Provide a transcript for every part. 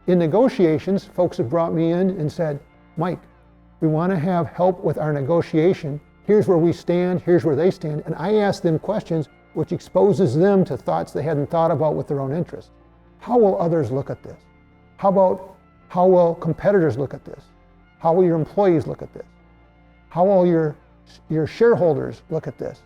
In negotiations, folks have brought me in and said, Mike, we want to have help with our negotiation. Here's where we stand, here's where they stand. And I ask them questions which exposes them to thoughts they hadn't thought about with their own interests. How will others look at this? How will competitors look at this? How will your employees look at this? How will your shareholders look at this?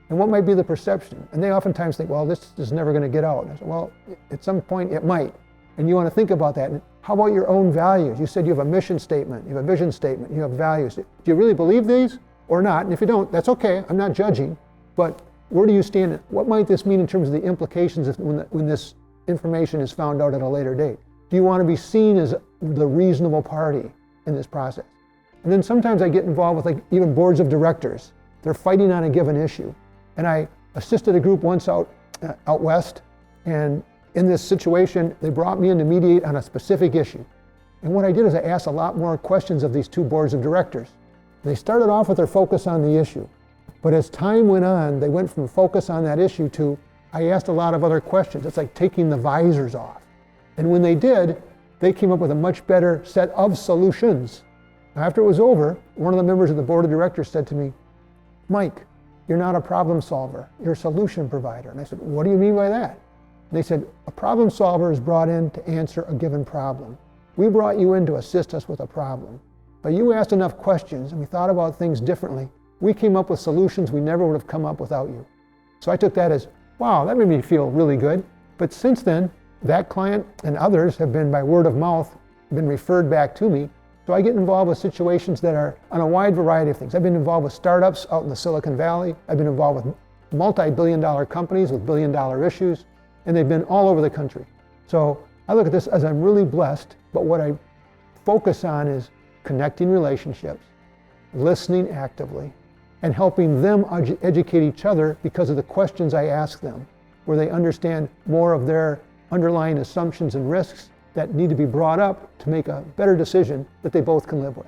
And what might be the perception? And they oftentimes think, well, this is never going to get out. And I said, well, at some point it might. And you want to think about that. And how about your own values? You said you have a mission statement, you have a vision statement, you have values. Do you really believe these or not? And if you don't, that's okay. I'm not judging. But where do you stand? What might this mean in terms of the implications when this information is found out at a later date? Do you want to be seen as the reasonable party in this process? And then sometimes I get involved with even boards of directors. They're fighting on a given issue. And I assisted a group once out west, and in this situation, they brought me in to mediate on a specific issue. And what I did is I asked a lot more questions of these two boards of directors. They started off with their focus on the issue. But as time went on, they went from focus on that issue to, I asked a lot of other questions. It's like taking the visors off. And when they did, they came up with a much better set of solutions. After it was over, one of the members of the board of directors said to me, Mike, you're not a problem solver, you're a solution provider. And I said, what do you mean by that? And they said, a problem solver is brought in to answer a given problem. We brought you in to assist us with a problem. But you asked enough questions and we thought about things differently. We came up with solutions we never would have come up without you. So I took that as, wow, that made me feel really good. But since then, that client and others have been, by word of mouth, been referred back to me. So I get involved with situations that are on a wide variety of things. I've been involved with startups out in the Silicon Valley. I've been involved with multi-billion-dollar companies with billion-dollar issues, and they've been all over the country. So I look at this as I'm really blessed, but what I focus on is connecting relationships, listening actively, and helping them educate each other because of the questions I ask them, where they understand more of their underlying assumptions and risks that need to be brought up to make a better decision that they both can live with.